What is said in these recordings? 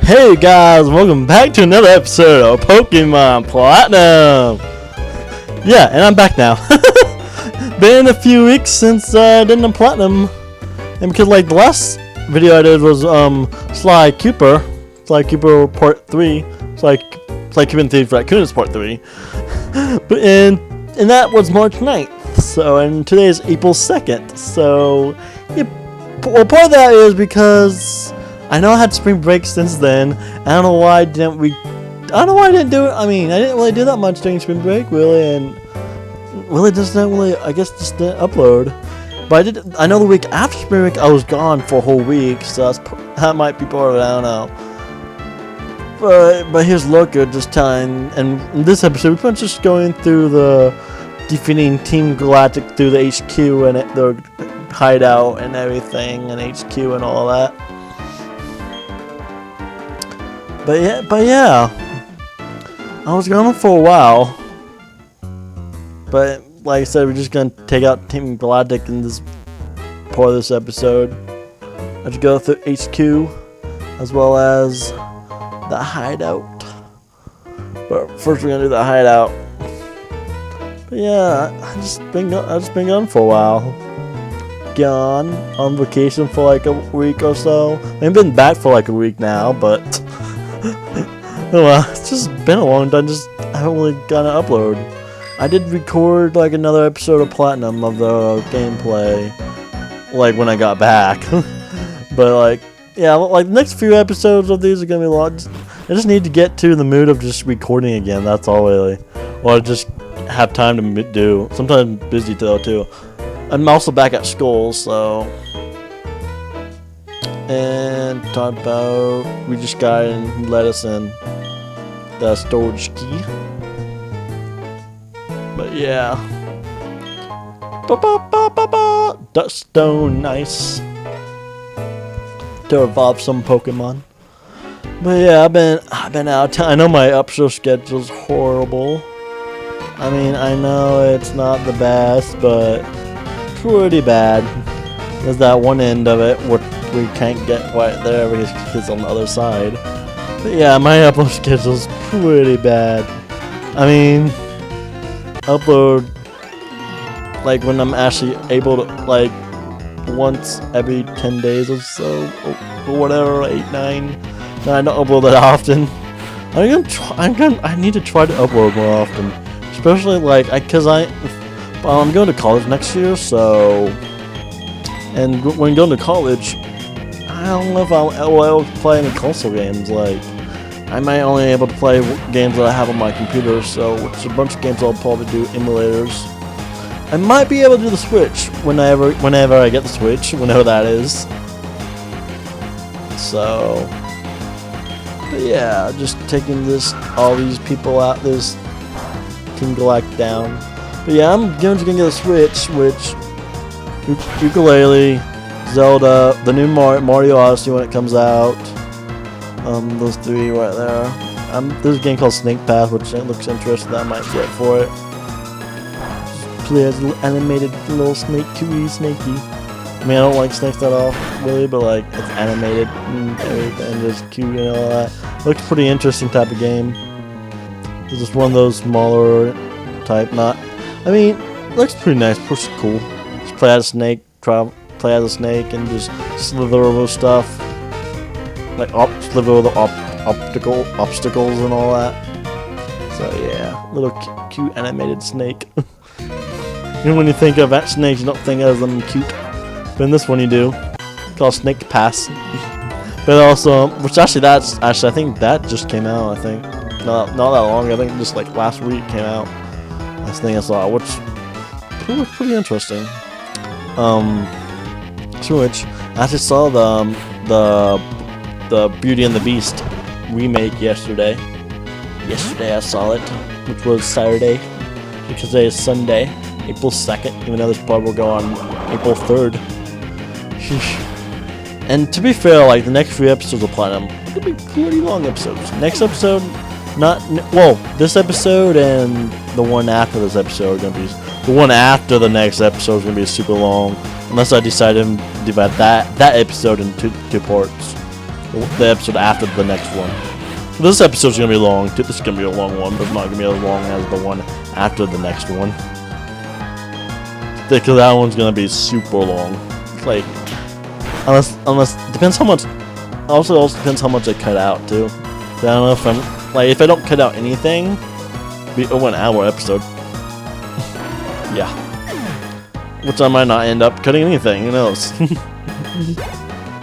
Hey guys, welcome back to another episode of Pokemon Platinum. Yeah, and I'm back now. Been a few weeks since I did the Platinum, and because like the last video I did was Sly Cooper Part 3, Sly Cooper and Thief Raccoon's Part 3, but and that was March 9th. So and today is April 2nd. So yeah, well, part of that is because I know I had spring break since then. I don't know why I didn't do it. I mean, I didn't really do that much during spring break, really, and really just didn't really, I guess, just didn't upload. But I know the week after spring break, I was gone for a whole week, so that might be part of it, I don't know. But here's Loco just telling, and in this episode, we're just going through defeating Team Galactic through the HQ and the hideout and everything, and HQ and all that. But yeah, I was gone for a while. But like I said, we're just gonna take out Team Galactic in this part of this episode. I just go through HQ as well as the hideout. But first we're gonna do the hideout. But yeah, I've just been gone for a while. Gone on vacation for like a week or so. I've been back for like a week now, but well, it's just been a long time. I haven't really gotten to upload. I did record like another episode of Platinum of the gameplay, like when I got back. But like, yeah, like the next few episodes of these are gonna be a lot. I just need to get to the mood of just recording again. That's all really, or just have time to do. Sometimes I'm busy though too. I'm also back at school, so. And talk about we just got and let us in the storage key. But yeah, Dust Stone, nice to evolve some Pokemon. But yeah, I've been out of town. I know my upload schedule's horrible. I mean, I know it's not the best, but pretty bad. There's that one end of it what we can't get quite there because it's on the other side. But yeah, my upload schedule's pretty bad. I mean, upload like when I'm actually able to, like once every 10 days or so, or whatever, 8, 9. And I don't upload that often. I need to try to upload more often, especially like I'm going to college next year, so. And when going to college, I don't know if I'll able to play any console games. Like, I might only be able to play games that I have on my computer, so which a bunch of games I'll probably do emulators. I might be able to do the Switch whenever I get the Switch, whenever that is. So, but yeah, just taking all these people out, this Team Galactic down. But yeah, I'm gonna get a Switch, which. Ukulele, Zelda, the new Mario Odyssey when it comes out. Those 3 right there. There's a game called Snake Path, which looks interesting. That I might get for it. Play as a little animated little snake, cute snaky. I mean, I don't like snakes at all, really, but like it's animated and everything, just cute and all that. Looks pretty interesting type of game. It's just one of those smaller type. Looks pretty nice, pretty cool. Play as a snake, play as a snake, and just slither over stuff, like slither over the obstacles and all that. So yeah, little cute animated snake. Even when you think of that snake, you don't think of them cute, but in this one you do. It's called Snake Pass. But also, I think that just came out. I think not that long. I think just like last week came out. Last thing I saw, which was pretty interesting. Which I actually saw the Beauty and the Beast remake yesterday. Yesterday I saw it, which was Saturday, because today is Sunday, April 2nd, even though this part will go on April 3rd. And to be fair, like the next few episodes of Platinum, it'll be pretty long episodes. Next episode, this episode and the one after this episode are gonna be. The one after the next episode is gonna be super long, unless I decide to divide that episode into 2 parts. the episode after the next one. This episode's gonna be long. This is gonna be a long one, but it's not gonna be as long as the one after the next one. Because that one's gonna be super long. Like, unless depends how much. Also depends how much I cut out too. I don't know if I'm like if I don't cut out anything, it'll be a 1 hour episode. Yeah, which I might not end up cutting anything. Who knows?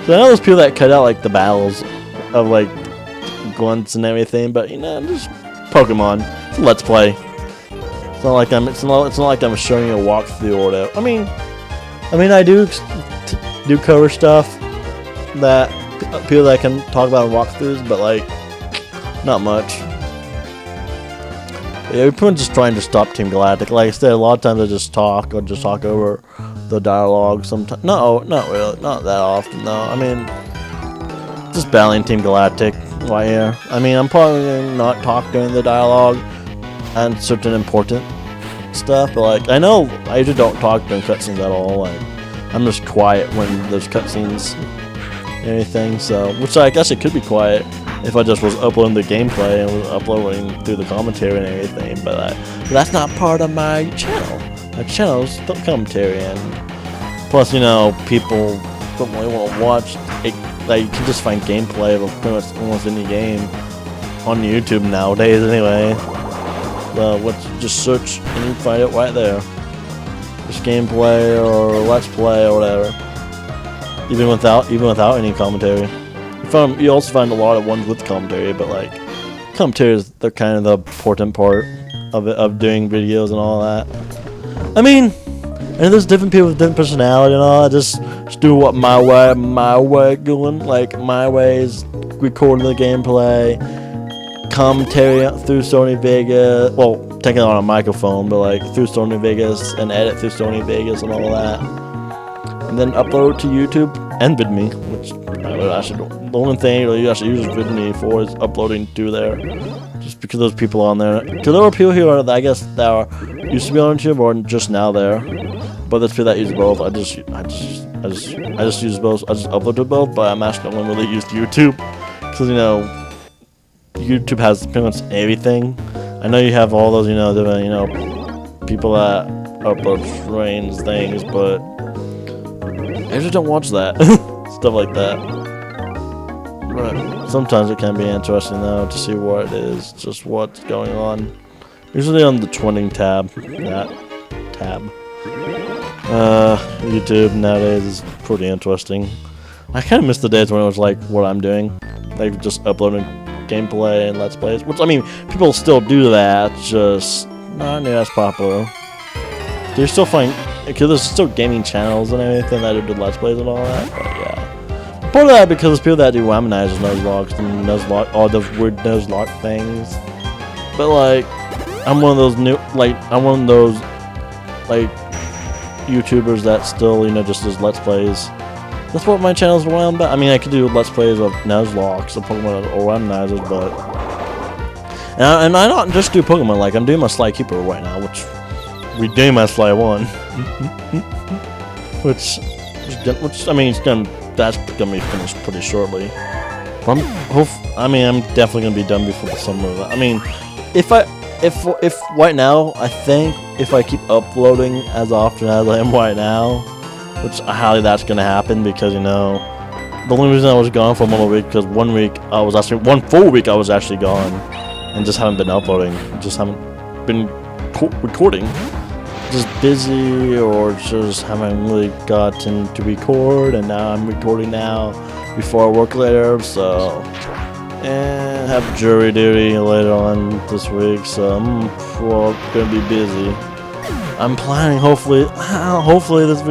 So I know there's people that cut out like the battles of like grunts and everything, but you know, just Pokemon. It's a Let's Play. It's not like I'm showing you a walkthrough or whatever. I mean, I do cover stuff that people that can talk about in walkthroughs, but like not much. Yeah, we're pretty much just trying to stop Team Galactic. Like I said, a lot of times I just talk over the dialogue. Sometimes, no, not really, not that often. No, I mean, just battling Team Galactic right here. I mean, I'm probably gonna not talk during the dialogue and certain important stuff, but like I know I usually don't talk during cutscenes at all. Like I'm just quiet when there's cutscenes and everything. So, which I guess it could be quiet if I just was uploading the gameplay and was uploading through the commentary and everything, but that's not part of my channel. My channel's the commentary, and plus, you know, people don't really want to watch it. Like, you can just find gameplay of pretty much almost any game on YouTube nowadays anyway. Just search and you can find it right there. Just gameplay or Let's Play or whatever. Even without any commentary. You also find a lot of ones with commentary, but like commentaries, they're kind of the important part of doing videos and all that. I mean, and there's different people with different personality and all that. Just do what my way going. Like my way is recording the gameplay, commentary through Sony Vegas. Well, taking it on a microphone, but like through Sony Vegas and edit through Sony Vegas and all that, and then upload it to YouTube and VidMe, which the only thing you actually use VidMe for is uploading to there, just because there's people on there. Because there are people who are, I guess, that are used to be on YouTube or just now there, but there's people that use both. I just use both. I just upload to both, but I'm actually only really used YouTube because you know YouTube has pretty much everything. I know you have all those different people that upload strange things, but I just don't watch that stuff like that. But sometimes it can be interesting though to see what it is, just what's going on. Usually on the trending tab, YouTube nowadays is pretty interesting. I kind of miss the days when it was like what I'm doing, like just uploading gameplay and Let's Plays. Which I mean, people still do that, just not near as popular. Do you still find? Because there's still gaming channels and everything that do Let's Plays and all that, but yeah. Part of that because there's people that do womanizers, nuzlocks, and all those weird nuzlock things. But like, I'm one of those YouTubers that still, just does Let's Plays. That's what my channel's around, but I mean, I could do Let's Plays of nuzlocks, of Pokemon or womanizers, but... And I don't just do Pokemon, like, I'm doing my Sly Keeper right now, which... We're doing my Sly 1. which, I mean, that's gonna be finished pretty shortly. I'm definitely gonna be done before the summer. I mean, if right now, I think if I keep uploading as often as I am right now, which highly that's gonna happen because the only reason I was gone for 1 week because 1 week I was actually 1 full week I was actually gone and just haven't been uploading, just haven't been recording. Just busy or just haven't really gotten to record, and now I'm recording now before I work later, so and have jury duty later on this week, so I'm gonna be busy. I'm planning hopefully this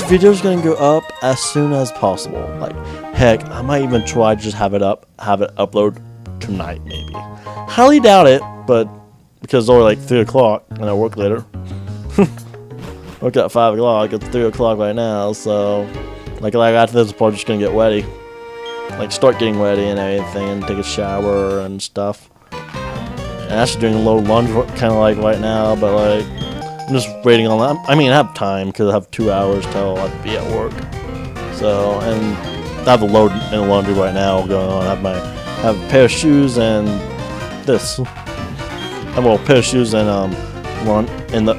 video is gonna go up as soon as possible. Like heck, I might even try to just have it upload tonight maybe. Highly doubt it, but because it's only like 3 o'clock and I work later. Work at 5 o'clock, it's 3 o'clock right now, so like after this, I'm probably just gonna get ready. Like start getting ready and everything and take a shower and stuff. And actually doing a little lunge kind of like right now, but like I'm just waiting on that. I mean, I have time because I have 2 hours till I'll be at work. So, and have a load in the laundry right now going on. I have a pair of shoes and this. I have a pair of shoes and I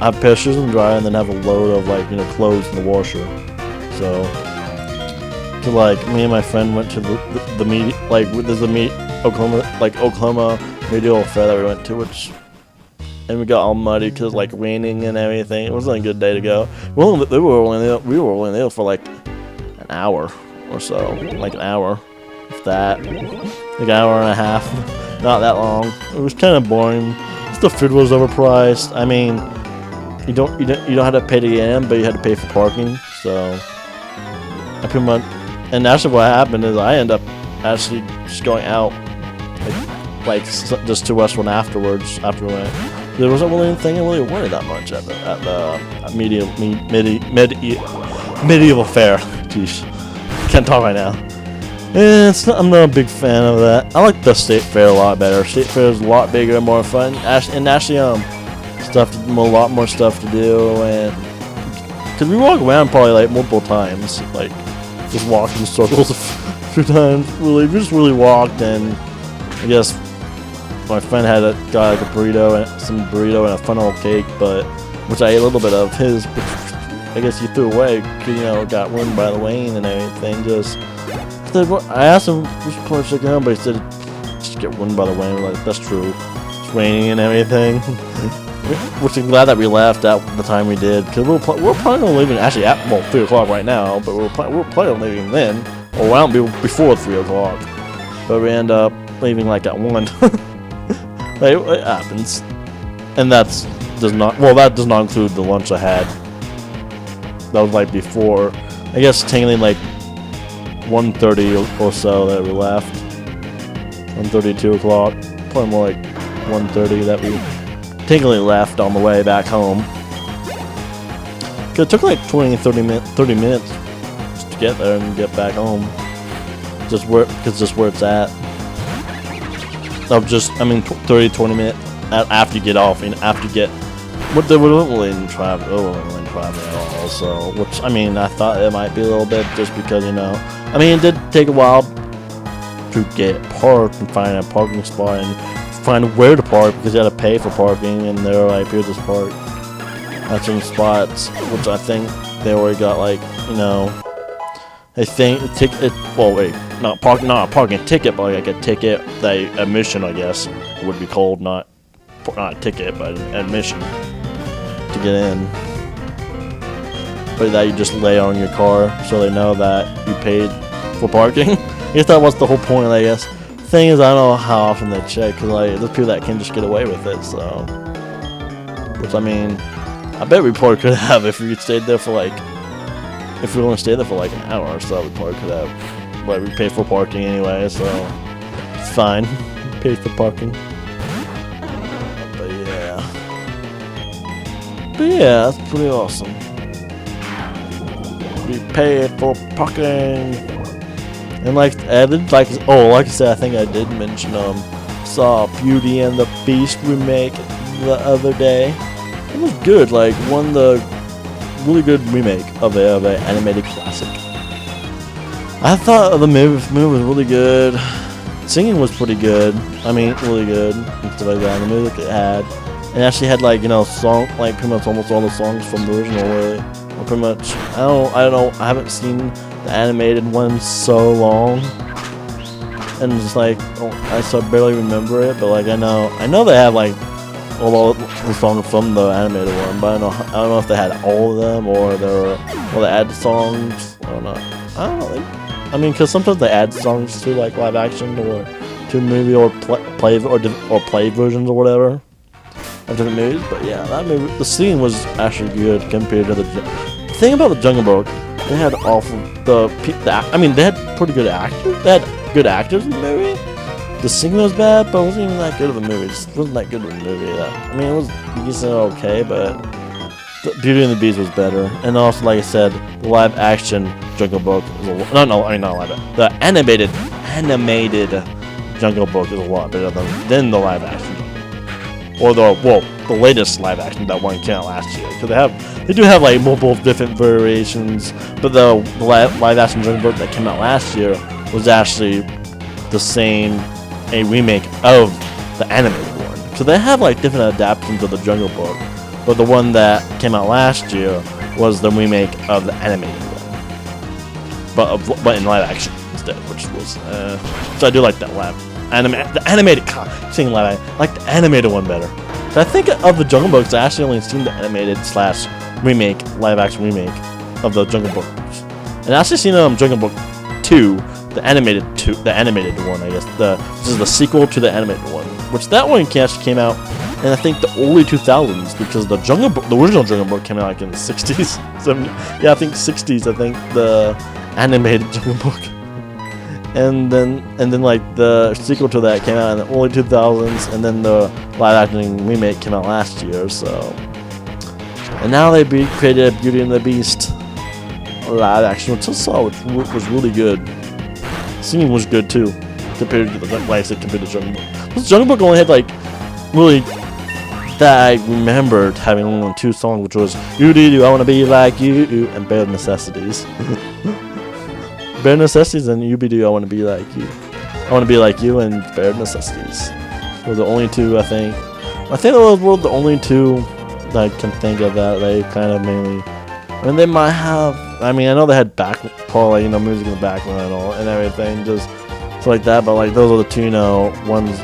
have a pair of shoes in the dryer, and then have a load of like clothes in the washer. So, like me and my friend went to the meet, like there's a Oklahoma medieval fair that we went to, and we got all muddy because like raining and everything. It wasn't a good day to go. We were only there for like an hour or so, like an hour, if that, like an hour and a half, not that long. It was kind of boring. The food was overpriced. I mean, you don't have to pay to get in, but you had to pay for parking. So I pretty much, and actually what happened is I ended up actually just going out like just to Westwood afterwards after we went. There wasn't really anything I really wanted that much at the medieval fair. Jeez, can't talk right now. I'm not a big fan of that. I like the state fair a lot better. State fair is a lot bigger and more fun. And actually, a lot more stuff to do. And because we walk around probably like multiple times, like just walked in circles a few times. We just really walked, and I guess my friend got like a burrito and a funnel cake, which I ate a little bit of. His, which I guess he threw away. Got ruined by the rain and everything. I asked him which part should go, but he said just get ruined by the rain. Like, that's true. It's raining and everything. Which I'm glad that we left at the time we did, because we're planning on leaving actually at 3 o'clock right now, but we're planning on leaving then, or around before 3 o'clock. But we end up leaving like at 1. Like, it happens, and that does not include the lunch I had. That was like before, I guess technically like 1:30 or so that we left. 1:30, 2 o'clock. Probably more like 1:30 that we technically left on the way back home. Cause it took like 30 minutes just to get there and get back home. Just where it's at. 30, 20 minutes after you get off, and after you get. But they wouldn't really travel at all. So, which I thought it might be a little bit, just because it did take a while to get parked and find a parking spot and find where to park, because you had to pay for parking, and they were like, here's this park at some spots, which I think they already got I think a ticket. Well, wait, not a parking ticket, but like a ticket, admission, I guess it would be called, not a ticket, but admission to get in. But that you just lay on your car so they know that you paid for parking. I guess that was the whole point, I guess. Thing is, I don't know how often they check, because there's people that can just get away with it, so. Which, I bet we probably could have if we stayed there for if we only stayed there for like an hour or so, we probably could have. But we paid for parking anyway, so it's fine. We paid for parking. But yeah, that's pretty awesome. We paid for parking. And like I said, I think I did mention saw Beauty and the Beast remake the other day. It was good, one of the really good remake of an animated classic. I thought the movie was really good. Singing was pretty good. Really good and stuff like that. And the music it had, and actually had song pretty much almost all the songs from the original. Really, or pretty much. I don't know. I haven't seen the animated one so long, and just I barely remember it. But I know they have all the songs from the animated one, but I don't know if they had all of them or they add songs. I don't know. Because sometimes they add songs to live action or to a movie or play versions or whatever of different movies. But yeah, that movie, the scene was actually good compared to the thing about the Jungle Book. They had they had pretty good actors. They had good actors in the movie. The singing was bad, but it wasn't even that good of a movie. It just wasn't that good of a movie. It was decent, okay, but Beauty and the Beast was better. And also, like I said, the live action Jungle Book is not live. The animated Jungle Book is a lot better than the live action. or the latest live action that one came out last year. Because they do have like multiple different variations, but the live action Jungle Book that came out last year was actually a remake of the animated one. So they have like different adaptations of the Jungle Book, but the one that came out last year was the remake of the animated one, but in live action instead, which was so I do like that the animated seeing live. I like the animated one better. So I think of the Jungle Books, I actually only seen the animated / remake, live action remake of the Jungle Books, and I actually seen Jungle Book 2, the animated one. I guess this is the sequel to the animated one, which that one actually came out in I think the early 2000s, because the original Jungle Book came out like in the 60s. Yeah, I think 60s. I think the animated Jungle Book. And then like the sequel to that came out in the early 2000s, and then the live action remake came out last year. So, and now they created Beauty and the Beast live action, which I saw, which was really good. Singing was good too, compared to compared to Jungle Book. This Jungle Book only had like really that I remembered having only 2 songs, which was "You Do I Want to Be Like You" and "Bare Necessities." Bare Necessities and "UBD I Want to Be Like You." I Want to Be Like You and Bare Necessities were the only 2 I think. I think those were the only 2 that I can think of that they kind of mainly. I mean, they might have. I mean, I know they had probably music in the background and everything, just so like that. But like those are the 2 ones.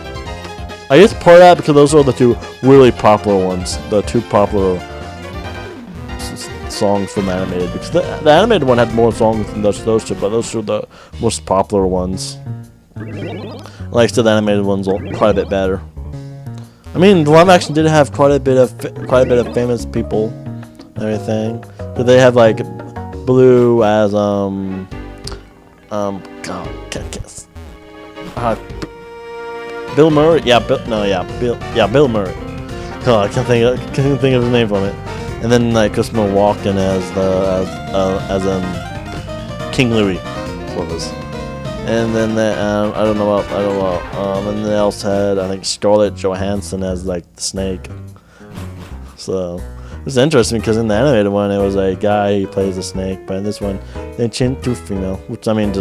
I guess part of that because those are the 2 really popular ones, the 2 popular songs from the animated, because the animated one had more songs than those 2, but those are the most popular ones. Like I said, the animated one's quite a bit better. I mean, the live action did have quite a bit of famous people and everything. Did they have like Blue as Bill Murray? Bill Murray. Oh, I can't think of his name from it. And then like Christopher Walken as King Louis, what was. And then I don't know. And they also had I think Scarlett Johansson as like the Snake. So it's interesting because in the animated one it was a guy who plays the snake, but in this one they changed to female. Which I mean,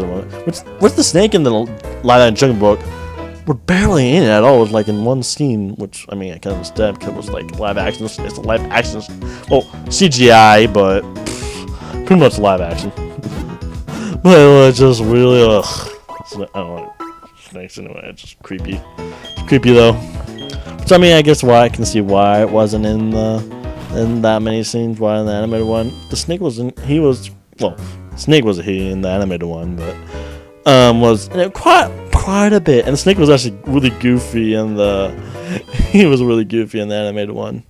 what's the snake in the live action Jungle Book? We're barely in it at all. It was like in one scene, which I mean I can understand because it was like live action. It's a live action, well CGI, but pretty much live action. But it was just really I don't like snakes anyway. It's just creepy. It's creepy though. So I mean I guess I can see why it wasn't in that many scenes. Why in the animated one the snake wasn't. Snake was a he in the animated one, but was quite a bit, and the snake was actually really goofy he was really goofy in the animated one.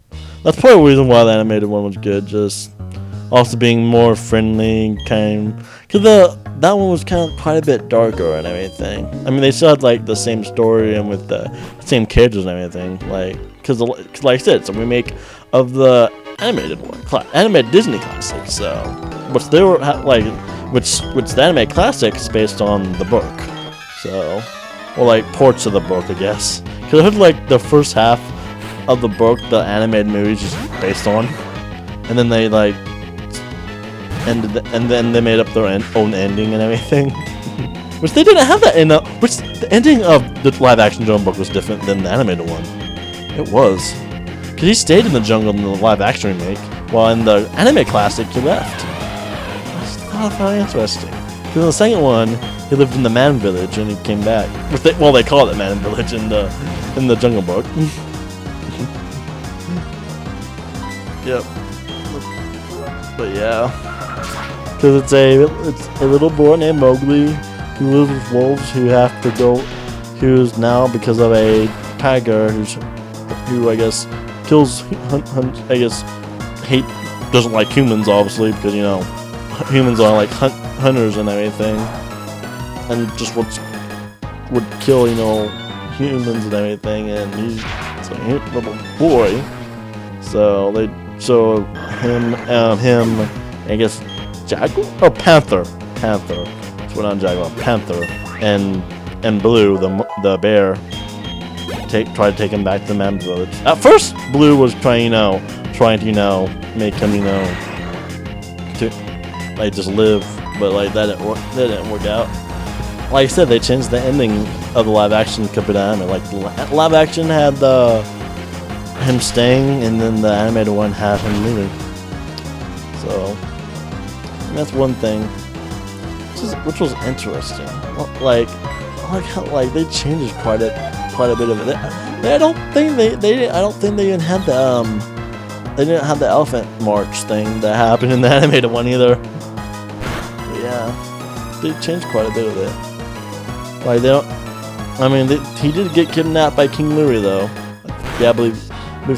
That's probably the reason why the animated one was good, just also being more friendly, because that one was kind of quite a bit darker and everything. I mean, they still had like the same story and with the same characters and everything, like because like I said, it's a remake of the animated one, animated Disney classic. So, which they were like, which the animated classic is based on the book. So, or like parts of the book, I guess. Because I heard like the first half of the book, the animated movie is just based on, and then they like and then they made up their own ending and everything. Which they didn't have that in which the ending of the live action Jungle Book was different than the animated one. It was. Because he stayed in the jungle in the live action remake, while in the anime classic he left. That's not very interesting. Because in the second one, he lived in the Man Village and he came back. They call it Man Village in the Jungle Book. Yep. But yeah. Because it's a little boy named Mowgli who lives with wolves who's now, because of a tiger who I guess kills, doesn't like humans obviously, because humans are like hunters and everything, and just would kill humans and everything, and he's a little boy, so him I guess Panther. That's what I'm Jaguar. Panther and Blue the bear try to take him back to the Man Village. At first, Blue was trying to make him to like just live, but like that didn't work out. Like I said, they changed the ending of the live action Captain. Like live action had him staying, and then the animated one had him leaving. So that's one thing, which was interesting. Like they changed quite a bit of it. I don't think they even had the they didn't have the elephant march thing that happened in the animated one either. But yeah, they changed quite a bit of it. Like they don't. I mean, he did get kidnapped by King Louie though. Yeah, I believe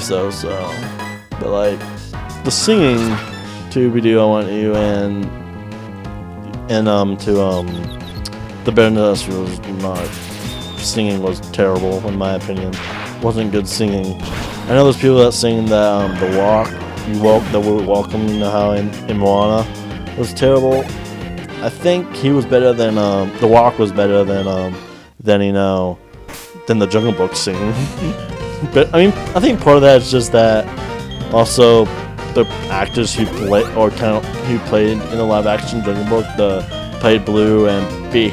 so. So, but like the singing to "Video I Want You" and to the Bear Nest was not. Singing was terrible in my opinion. Wasn't good singing. I know there's people that sing that the word "Welcome," you know how in Moana was terrible. I think he was better than the Walk was better than the Jungle Book singing. But I mean, I think part of that is just that also the actors who played in the live action Jungle Book, played Blue and the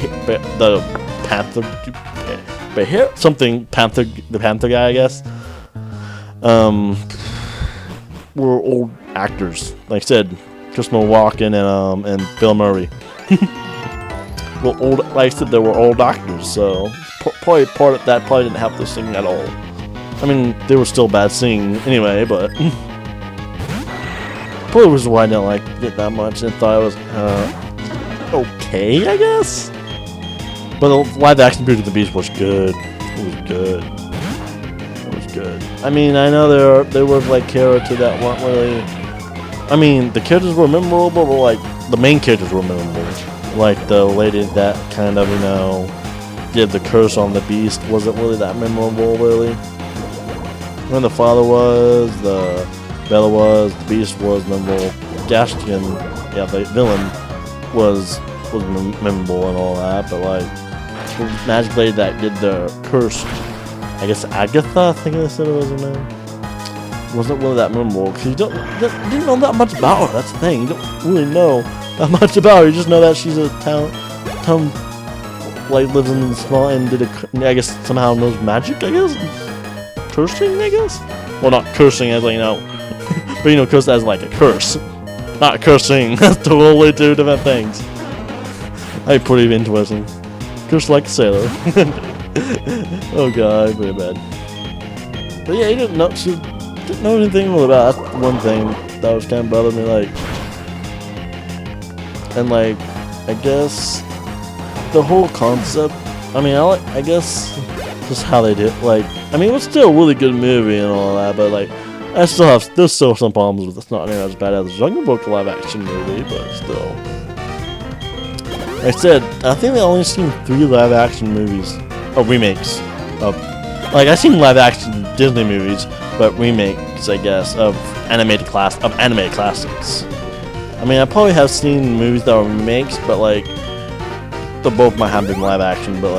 Panther. But here, the Panther guy, I guess, were old actors. Like I said, Christopher Walken and Bill Murray. Well, like I said, they were old actors, so probably part of that probably didn't have to sing at all. I mean, they were still bad singing anyway, but probably was why I didn't like it that much and thought it was okay, I guess. But the live action Beauty and the Beast was good. It was good. It was good. I mean, I know there were like characters that weren't really. I mean, the characters were memorable, but like the main characters were memorable. Like the lady that kind of did the curse on the Beast wasn't really that memorable, really. When the father was, the Bella was, the Beast was memorable. Gaston, yeah, the villain was memorable and all that, but like. Magic Lady that did the curse, I guess Agatha, I think I said it was her name, wasn't really that memorable because you didn't know that much about her. That's the thing, you don't really know that much about her. You just know that she's a town like lives in the small and I guess somehow knows magic. I guess cursing. I guess well, not cursing as like but curse as like a curse, not cursing. That's totally two different things. That'd be pretty interesting. Just like a sailor. Oh god, pretty bad. But yeah, she didn't know anything about. That's one thing that was kind of bothering me. Like, and like, I guess the whole concept. I mean, I guess just how they did. Like, I mean, it was still a really good movie and all that, but like, there's still some problems with it. It's not nearly as bad as the Jungle Book live action movie, but still. Like I said, I think I've only seen 3 live action movies, remakes of, like I've seen live action Disney movies, but remakes, I guess, of animated classics. I mean, I probably have seen movies that were remakes, but like, they both might have been live action, but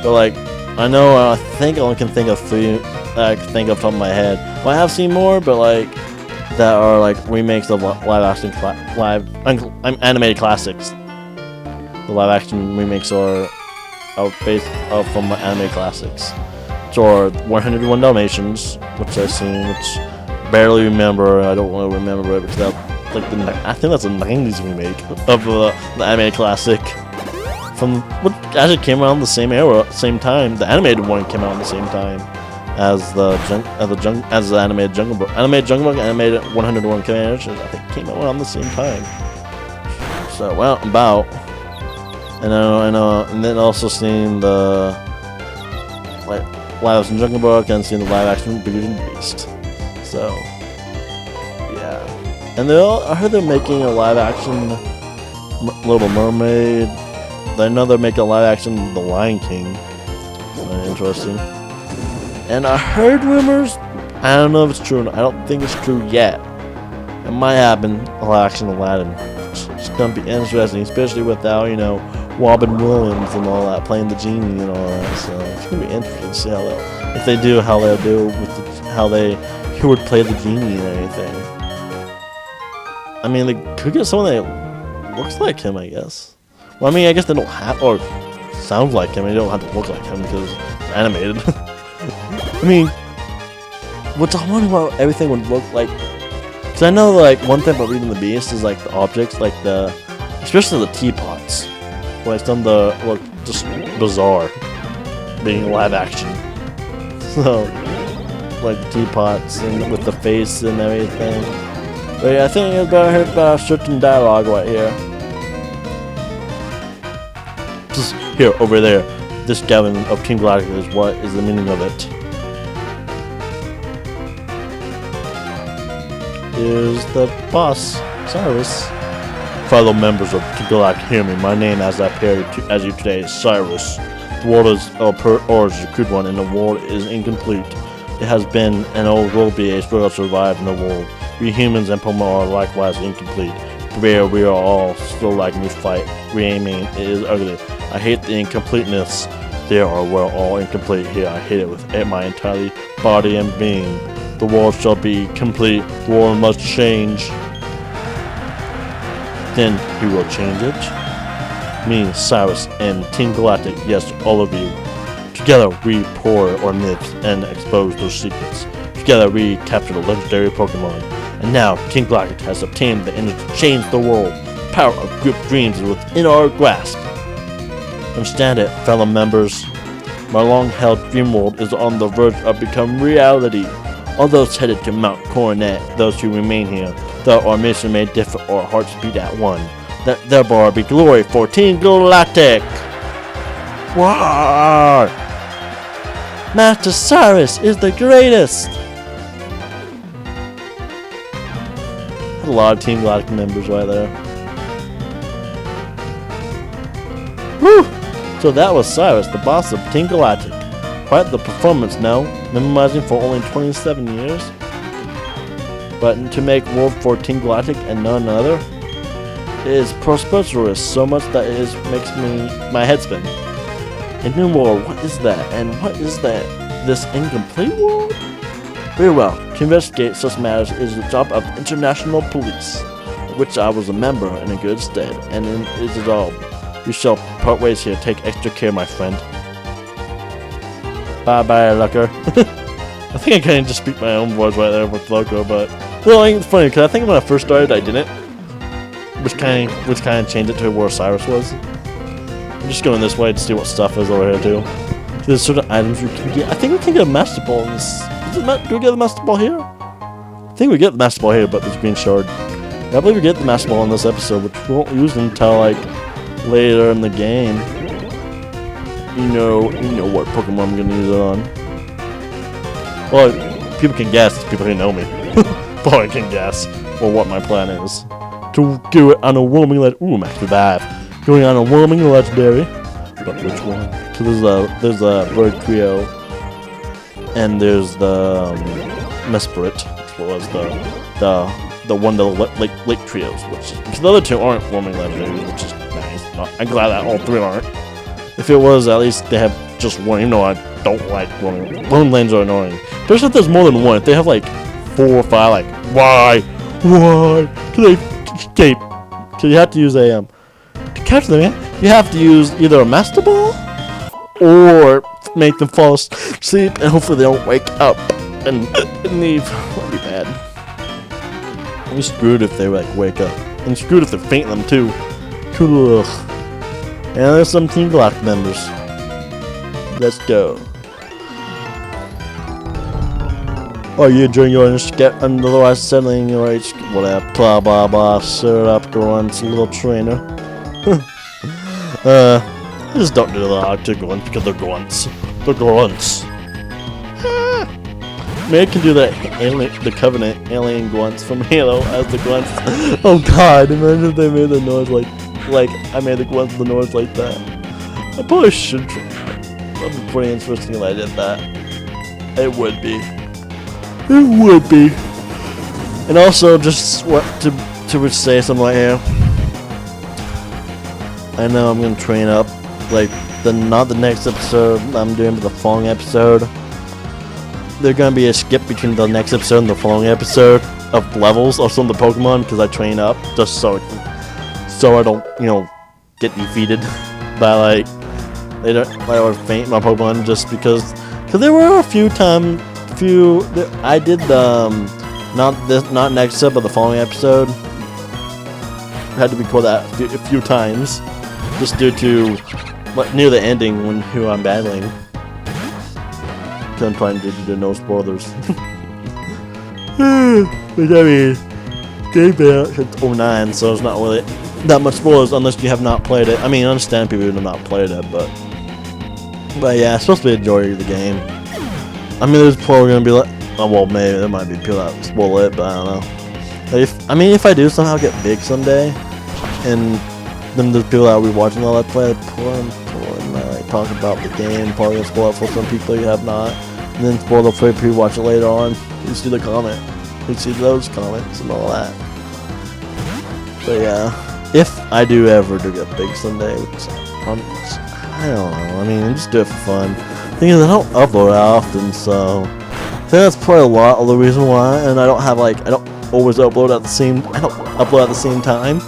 like, I know, I think I only can think of 3 that I can think of off the top of my head. Well, I have seen more, but like, that are like remakes of live action animated classics. The live action remakes are based from anime classics. So 101 Dalmatians, which I've seen, which barely remember. I don't want to remember it because I think that's a 90s remake of the anime classic. Which actually came around the same time. The animated one came out at the same time as the animated Jungle Book. Animated Jungle Book, animated 101 Dalmatians, I think came out around the same time. So well, about. And then also seeing the live action Jungle Book and seeing the live action Beauty and the Beast. So yeah, and I heard they're making a live action Little Mermaid. I know they're making a live action The Lion King. Very interesting. And I heard rumors. I don't know if it's true. I don't think it's true yet. It might happen. A live action Aladdin. It's gonna be interesting, especially without Robin Williams and all that playing the genie and all that. So it's gonna be interesting to see how that If they do how they'll do with how he would play the genie and anything. I mean, they could get someone that looks like him, I guess. Well, I mean, I guess they don't have, or sounds like him. They don't have to look like him because it's animated. I mean, what's I wonder what everything would look like. Because I know, like, one thing about Reading the Beast is, like, the objects, like especially the teapots. Like, some of the look just bizarre, being live action. So, like, teapots and with the face and everything. But yeah, I think it's about a certain dialogue right here. Just here, over there. This Gavin of King Galactic is what is the meaning of it. Here's the boss, Cyrus. Fellow members of King Galactic, hear me. My name, as I appear as you today, is Cyrus. The world is a crude one, and the world is incomplete. It has been and always will be a struggle to survive in the world. We humans and Pokemon are likewise incomplete. Beware, we are all still like new fight. Reaiming is ugly. I hate the incompleteness. We're all incomplete here. I hate it with my entire body and being. The world shall be complete. The world must change. Then he will change it. Me, Cyrus, and Team Galactic, yes, all of you. Together we pour our myths and expose those secrets. Together we capture the legendary Pokemon. And now King Galactic has obtained the energy to change the world. The power of group dreams is within our grasp. Understand it, fellow members. My long-held dream world is on the verge of becoming reality. All those headed to Mount Coronet, those who remain here, though our mission may differ, our hearts beat at one. That thereby be glory for Team Galactic! War! Master Cyrus is the greatest! A lot of Team Galactic members right there. Whew! So that was Cyrus, the boss of Team Galactic. Quite the performance now, memorizing for only 27 years. But to make World for Team Galactic and none other, it is prosperous so much that it makes my head spin. A new world, what is that? And what is that? This incomplete world? Very well, to investigate such matters is the job of international police, of which I was a member in a good stead, and it is all. We shall part ways here. Take extra care, my friend. Bye-bye, Lucker. I think I kind of just speak my own voice right there with Loco, but well, it's funny because I think when I first started, I didn't, which kind of changed it to where Cyrus was. I'm just going this way to see what stuff is over here too. There's certain items we can get. I think we can get a Master Ball in this. Do we get the Master Ball here? I think we get the Master Ball here, but there's Green Shard. I believe we get the Master Ball in this episode, which we won't use until like later in the game. You know what Pokemon I'm gonna use it on. Well, people can guess. People who know me, but I can guess or what my plan is to go it on a roaming max 5. Going on a roaming legendary. But which one? So there's a bird trio, and there's the Mesprit, as well as the one of the lake trios, because the other two aren't roaming legendaries, which is nice. I'm glad that all three aren't. If it was, at least they have just one. Even though I don't like roaming. Roaming lanes are annoying, especially if there's more than one. If they have like 4 or 5, like why do they escape? So you have to use a to catch them. You have to use either a Master Ball or make them fall asleep, and hopefully they don't wake up and leave. That'd be bad. I'd be screwed if they like wake up, and screwed if they faint them too. Ugh. And there's some Team Galactic members. Let's go. Are you enjoying your get otherwise settling your age? Whatever. Blah blah blah. Shut up, grunts, little trainer. I just don't do the hard to grunts because they're grunts. They're grunts. Maybe I can do the Covenant alien grunts from Halo as the grunts. Oh god, imagine if they made the noise like I made the grunts the noise like that. I probably should try. That'd be pretty interesting if I did that. It would be. It would be. And also, just what to say something right here. I know I'm gonna train up, like not the next episode I'm doing, but the following episode. there's gonna be a skip between the next episode and the following episode of levels of some of the Pokemon because I train up just so I don't, you know, get defeated by like or faint my Pokemon just because there were a few I did the not next episode but the following episode. I had to record that a few times just due to near the ending when who I'm battling. Because I'm trying to do no spoilers. But I mean, game out since 09, so it's not really that much spoilers unless you have not played it. I mean, I understand people who have not played it, but yeah, it's supposed to be a joy of the game. I mean, there's probably gonna be like, oh well, maybe there might be people that spoil it, but I don't know. If I do somehow get big someday, and then there's people that will be watching the Let's Play, like talk about the game, probably gonna spoil it for some people you have not, and then spoil it for people who watch it later on. You see the comment, you see those comments and all that. But yeah, if I do ever do get big someday, which I don't know. I mean, just do it for fun. The thing is, I don't upload that often, so I think that's probably a lot of the reason why. And I don't always upload at the same. I don't upload at the same time.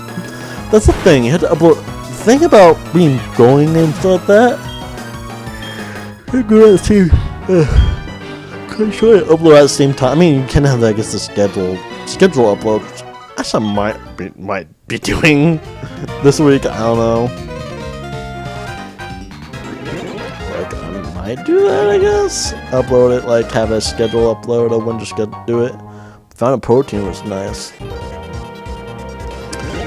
That's the thing. You have to upload. The thing about being growing and stuff like that. You go at the same. Try to upload at the same time. I mean, you can have, I guess, the schedule upload. Which I might be doing this week. I don't know. Like I might do that. I guess upload it. Like have a schedule upload. I wouldn't just do it. Found a protein was nice.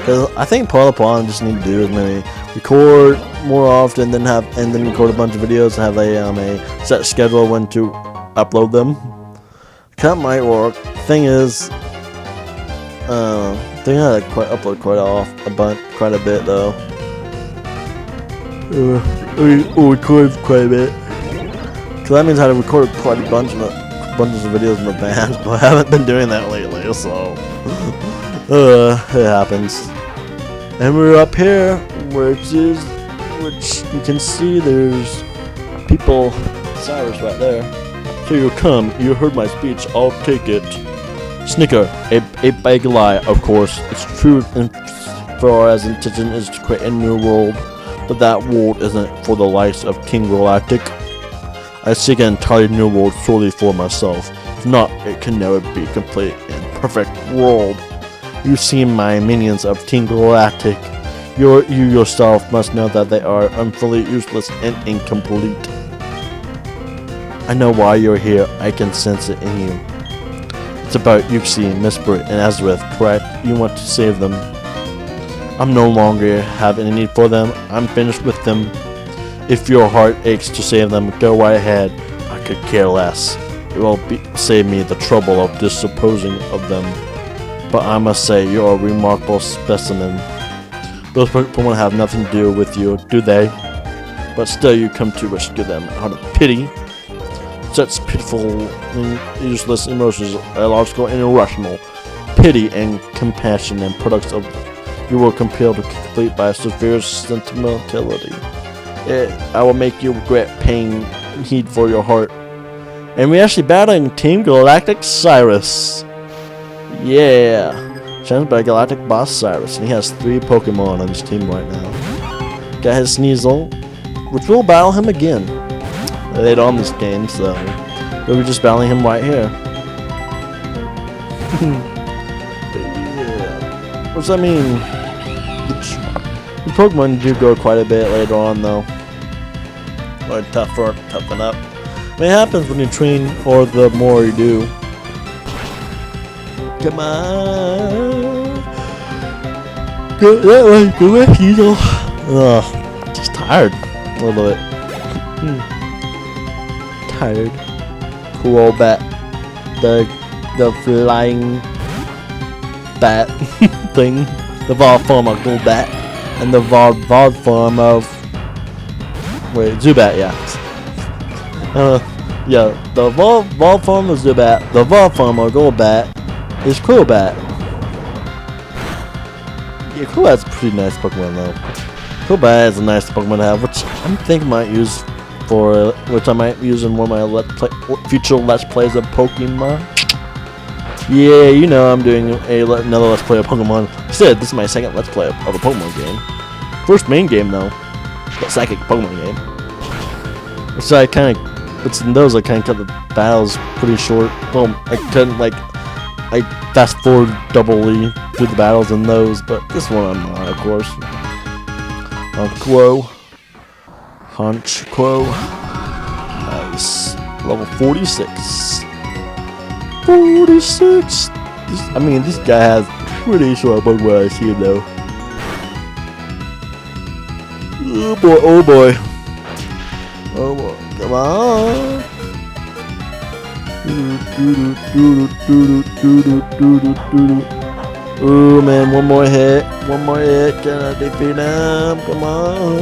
Cause I think part of the problem I just need to do is maybe record more often, then record a bunch of videos and have a set schedule when to upload them. That might work. Thing is, I upload quite a bit though. Record quite a bit. Cause that means I had to record quite a bunches of videos in advance, but I haven't been doing that lately, so it happens. And we're up here, which you can see there's people, Cyrus right there. So you come, you heard my speech, I'll take it. Snicker, a big lie, of course. It's true as far as intention is to create a new world, but that world isn't for the likes of King Galactic. I seek an entirely new world solely for myself. If not, it can never be a complete and perfect world. You see my minions of Team Galactic. You yourself must know that they are utterly useless and incomplete. I know why you're here. I can sense it in you. It's about Yuxi, Mesprit, and Azareth, correct? You want to save them. I'm no longer have any need for them. I'm finished with them. If your heart aches to save them, go right ahead. I could care less. It will save me the trouble of disposing of them. But I must say, you're a remarkable specimen. Those Pokemon have nothing to do with you, do they? But still, you come to rescue them out of pity. Such pitiful and useless emotions are illogical and irrational. Pity and compassion and products of you were compelled to complete by severe sentimentality. I will make you regret paying heed for your heart. And we're actually battling Team Galactic Cyrus. Yeah. Challenged by Galactic Boss Cyrus. And he has 3 Pokemon on his team right now. Got his Sneasel, which will battle him again later on this game, so we're just battling him right here. Yeah. What's that mean? The Pokemon do go quite a bit later on though. Or toughen up. I mean, it happens when you train, or the more you do. Come on. Go that way, go away, Diesel. Ugh, just tired a little bit. Tired. Cool bat. The flying bat thing. The evolved form of Golbat. And the evolved form of Zubat, yeah. Yeah, the evolved form of Zubat, the evolved form of Golbat is Crobat. Yeah, Crobat's a pretty nice Pokemon though. Crobat is a nice Pokemon to have, which I'm thinking might use for which I might use in one of my future Let's Plays of Pokemon. Yeah, you know I'm doing another Let's Play of Pokemon. I said this is my second Let's Play of a Pokemon game. First main game though, but second Pokemon game. So I kind of, it's in those I kind of cut the battles pretty short. Well, I couldn't I fast forward doubly through the battles in those, but this one I'm not, of course. Honchquo. Nice. Level 46. 46! I mean, this guy has pretty short Pokemon I see though. Oh boy, oh boy. Oh boy, come on. Oh man, one more hit. Can I defeat him? Come on.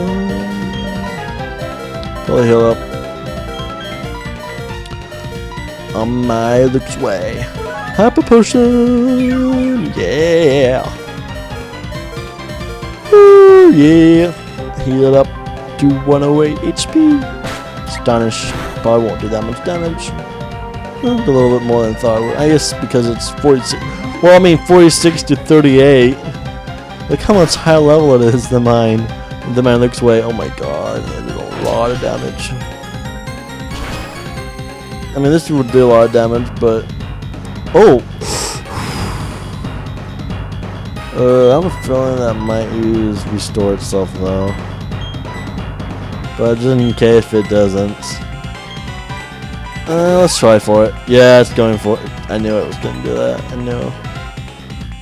Pull the heal up. On my Luke's way. Hyper Potion! Yeah! Ooh, yeah! Heal it up to 108 HP. Astonish. Probably won't do that much damage. A little bit more than I thought it would. I guess because it's 46. Well, I mean 46 to 38. Look how much higher level it is than mine. Than my Luke's way. Oh my god, that did a lot of damage. I mean, this would do a lot of damage, but... Oh! I have a feeling that might restore itself, though. But just in case it doesn't. Let's try for it. Yeah, it's going for it. I knew it was going to do that. I knew.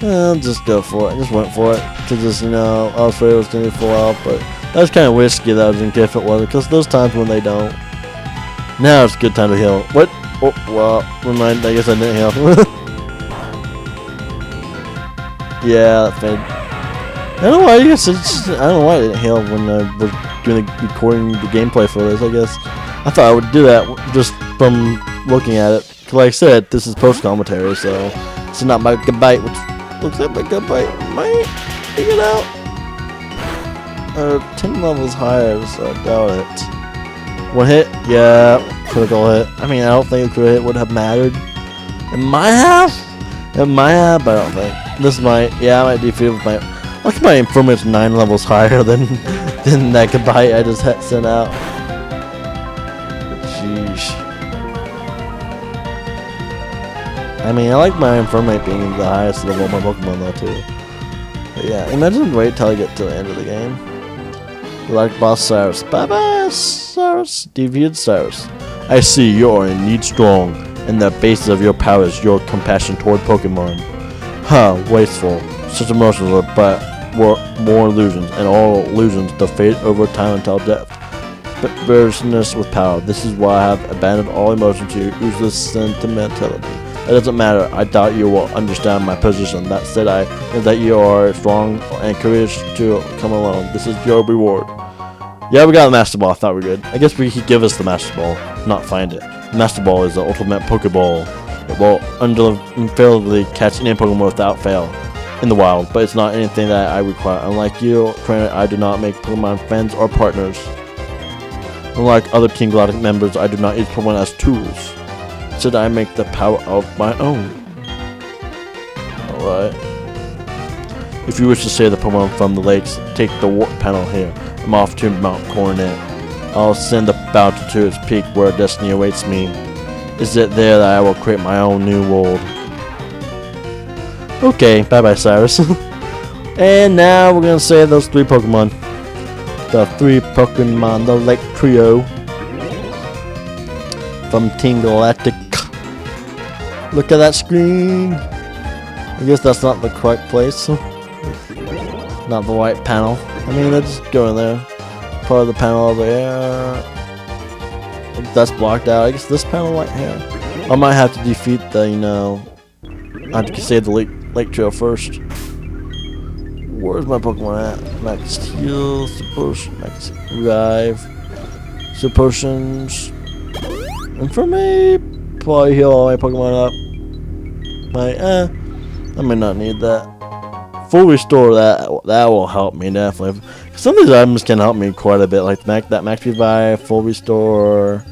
I'll just go for it. I just went for it. Because, just, you know, I was afraid it was going to do full out, but... That was kind of risky, that was in case it wasn't. Because those times when they don't... Now it's a good time to heal. What? Oh, well, never mind. I guess I didn't heal. Yeah, that faded. I don't know why. I guess I don't know why I didn't heal when I was doing recording the gameplay for this. I guess I thought I would do that just from looking at it. Cause like I said, this is post commentary, so it's not my good bite, which looks like my good bite might take it out. 10 levels higher, so I doubt it. One hit? Yeah. Critical hit. I mean, I don't think a critical hit would have mattered. It might have? It might have, but I don't think. This might. Yeah, I might defeat it with my... Look at my improvement's 9 levels higher than that goodbye I just had sent out. Sheesh. I mean, I like my improvement being the highest level of my Pokemon though, too. But yeah, imagine wait till I get to the end of the game. Like boss Cyrus. Bye-bye, Cyrus. Defeated Cyrus. I see you are indeed strong, and the basis of your power is your compassion toward Pokemon. Wasteful. Such emotions are but more illusions, and all illusions to fade over time until death. But fierceness with power. This is why I have abandoned all emotion to useless sentimentality. It doesn't matter. I doubt you will understand my position. That said, I know that you are strong and courageous to come alone. This is your reward. Yeah, we got the Master Ball. I thought we were good. I guess we could give us the Master Ball, not find it. The Master Ball is the ultimate Pokeball. It will unfailingly catch any Pokemon without fail in the wild, but it's not anything that I require. Unlike you, trainer, I do not make Pokemon friends or partners. Unlike other Team Galactic members, I do not use Pokemon as tools. Instead, I make the power of my own. Alright. If you wish to save the Pokemon from the lakes, take the warp panel here. I'm off to Mount Coronet. I'll send the bounty to its peak where destiny awaits me. Is it there that I will create my own new world? Okay, bye-bye, Cyrus. And now we're gonna save those 3 Pokemon. The 3 Pokemon, the Lake Trio. From Team Galactic. Look at that screen. I guess that's not the correct place. Not the white panel. I mean, let's go in there. Part of the panel over here. That's blocked out. I guess this panel right here. I might have to defeat the, you know... I have to save the Lake Trail first. Where's my Pokemon at? Max Heal, Potion, Max Revive. Potions. And for me, probably heal all my Pokemon up. I may not need that. full restore, that will help me definitely. Some of these items can help me quite a bit, like that max revive, full restore,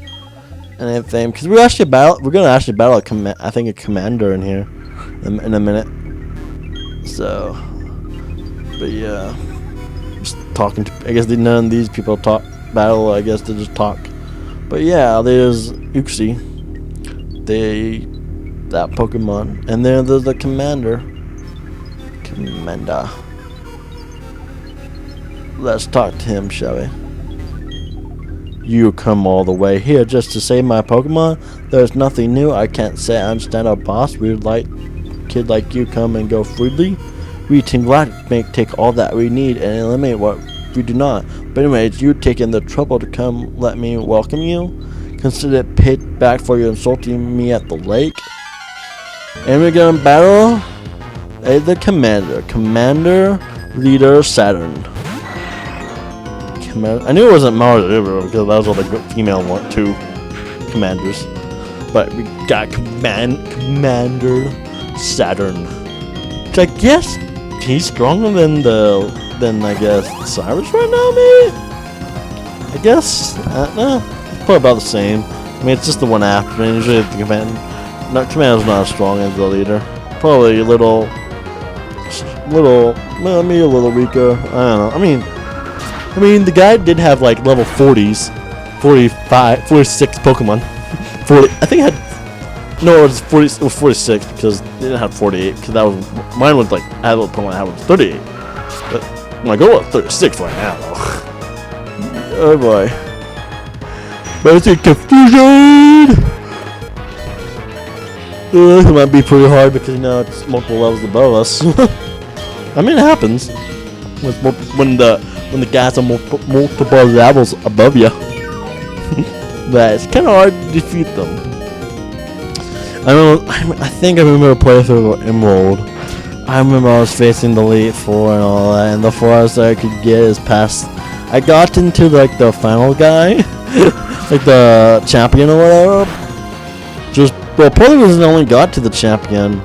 and everything. Because we're gonna actually battle I think a commander in here in a minute. So, but yeah, just talking to. I guess none of these people battle. I guess they just talk. But yeah, there's Uxie, that Pokemon, and then there's the commander. Let's talk to him, shall we? You come all the way here just to save my Pokemon? There's nothing new. I can't say I understand our boss. We'd like kid like you come and go freely. We Team Galactic may take all that we need and eliminate what we do not. But anyways, you taking the trouble to come let me welcome you. Consider it paid back for you insulting me at the lake. And we're gonna battle the Commander Leader Saturn. I knew it wasn't Mars because that was all the female two commanders. But we got Commander Saturn. Which I guess he's stronger than I guess Cyrus right now, maybe? I guess. No, it's probably about the same. I mean, it's just the one after. And usually the Commander's not as strong as the leader. Probably a little, maybe a little weaker. I don't know. I mean, the guy did have like level 40s, 45, 46 Pokemon. 40. I think I had. No, it was 40. It was 46 because they didn't have 48. Because that was mine was like I had a little Pokemon I had was 38. But my goal is 36 right now, though. Oh boy. Basic confusion. It might be pretty hard because it's multiple levels above us. I mean, it happens when the guys are multiple levels above you. But it's kind of hard to defeat them. I think I remember playing through Emerald. I remember I was facing the Elite Four and all that, and the farthest I could get is past. I got into like the final guy, like the champion or whatever. Part of the reason I only got to the champion in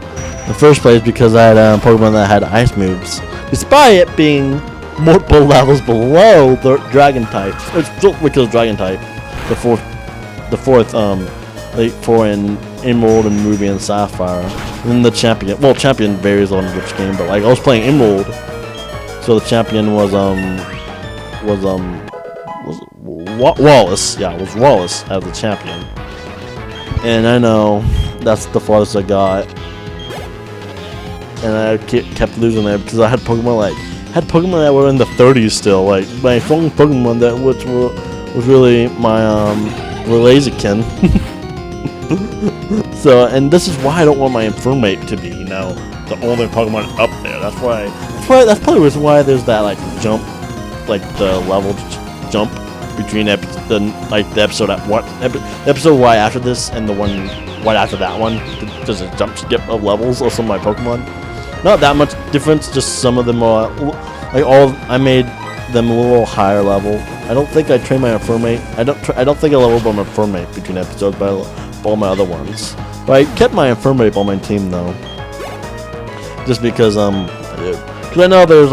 the first place because I had a Pokemon that had ice moves, despite it being multiple levels below the Dragon type. It's still because Dragon type, the fourth Elite Four in Emerald and Ruby and Sapphire. And then the champion, well, champion varies on which game, but like I was playing Emerald, so the champion was Wallace. Yeah, it was Wallace as the champion. And I know that's the farthest I got, and I kept losing there because I had Pokemon that were in the 30s still. Like my phone Pokemon which was really my Blaziken. So, and this is why I don't want my Infermate to be the only Pokemon up there. That's probably the reason why there's that like jump, like the level jump between the episode episode right after this and the one right after that one. There's a jump skip of levels of some of my Pokemon. Not that much difference, just some of them are like I made them a little higher level. I don't think I trained my Infermate. I don't think I leveled up my Infermate between episodes, but all my other ones. But I kept my Infermate on my team though, just because I know there's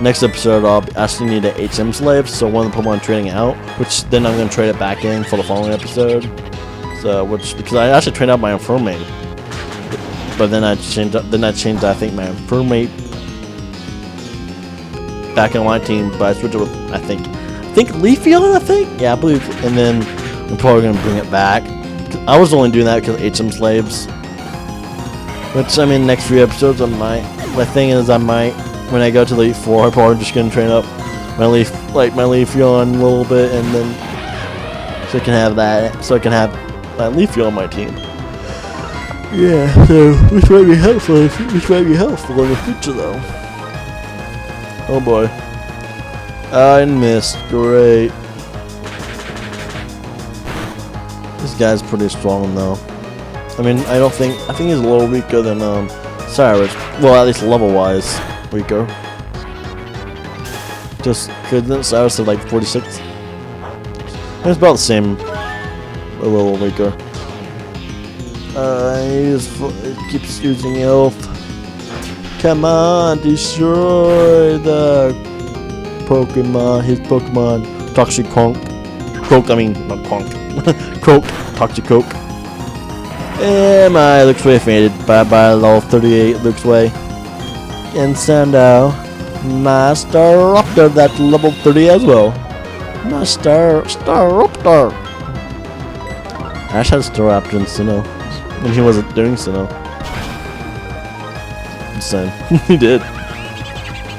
next episode I'll actually need an HM slave, so one of the Pokemon training out, which then I'm gonna trade it back in for the following episode. So because I actually trained out my Infermate, but then I changed I think my Infermate back on my team, but I switched it with I think Leafeon, I think, yeah, I believe, and then I'm probably gonna bring it back. I was only doing that because of HM slaves, which I mean next few episodes I might. My thing is I might. When I go to Elite Four, I'm probably just gonna train up my Leafeon a little bit, and then so I can have my Leafeon on my team. Yeah, so which might be helpful in the future, though. Oh boy, I missed. Great. This guy's pretty strong, though. I mean, I think he's a little weaker than Cyrus. Well, at least level-wise. Weaker. Just couldn't Cyrus at like 46. It's about the same. A little weaker. He keeps using health. Come on, destroy the Pokemon. His Pokemon. Toxic Conk. Croak, I mean, not Conk. Croak. Toxic Coke. And my looks way faded. Bye bye, level 38 looks way. And send out my Staraptor that's level 30 as well. My Staraptor. Ash had Staraptor in Sinnoh when he wasn't doing Sinnoh. Insane. He did.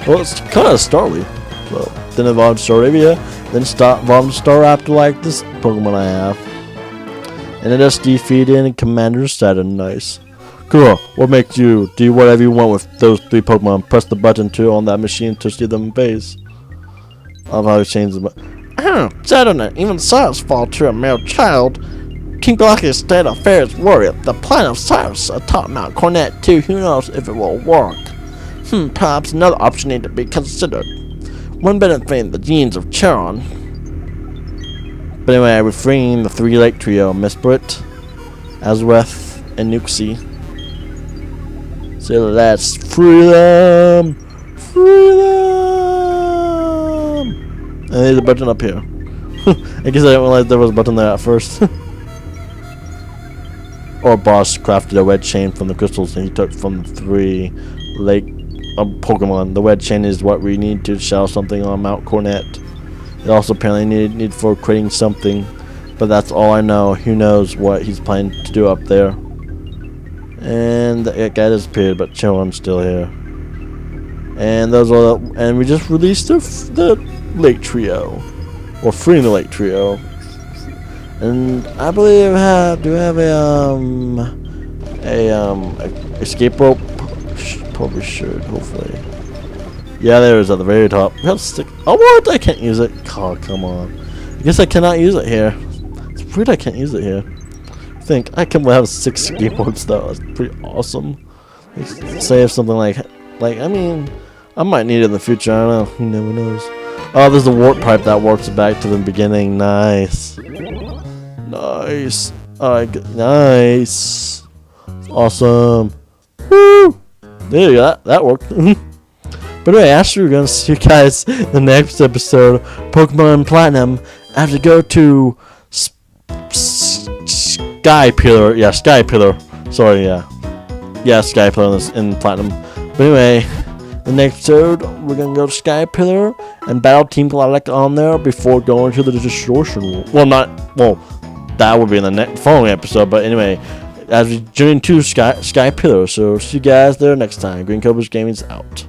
Well, it's kind of Starly. So, then evolved Staravia, then evolved Staraptor like this Pokemon I have. And it just defeated Commander Saturn. Nice. Cool. What makes you do whatever you want with those 3 Pokemon? Press the button 2 on that machine to see them in phase. I've always changed the Saturn, even Cyrus fall to a mere child. King Galactus state affairs warrior. The plan of Cyrus atop Mount Coronet too. Who knows if it will work? Perhaps another option need to be considered. One benefiting the genes of Charon. But anyway, we're freeing the 3 Lake Trio, Mesprit, Azweth, and Nuxie. So let's free them! Free them! And there's a button up here. I guess I didn't realize there was a button there at first. Our boss crafted a wedge chain from the crystals and he took from the 3 Lake Pokemon. The wedge chain is what we need to shell something on Mount Coronet. It also apparently need for creating something, but that's all I know. Who knows what he's planning to do up there. And that guy disappeared, but Charon's still here. And those are and we just released the Lake Trio, or freeing the Lake Trio. And I believe do we have a escape rope? Probably should, hopefully. Yeah, there is at the very top. Oh, what? I can't use it. Oh, come on. I guess I cannot use it here. It's weird I can't use it here. I think I can have 6 skateboards though. That's pretty awesome. Say if something like I mean, I might need it in the future. I don't know. Who never knows. Oh, there's a warp pipe that warps it back to the beginning. Nice. Nice. Nice. Awesome. Woo! There you go. That worked. But anyway, actually, we're going to see you guys in the next episode of Pokemon Platinum. I have to go to Sky Pillar. Yeah, Sky Pillar. Sorry, yeah. Yeah, Sky Pillar in Platinum. But anyway, the next episode, we're going to go to Sky Pillar and battle Team Galactic on there before going to the Distortion. Well, that would be in the following episode. But anyway, as we journey to Sky Pillar. So see you guys there next time. Green Cobra's Gaming's out.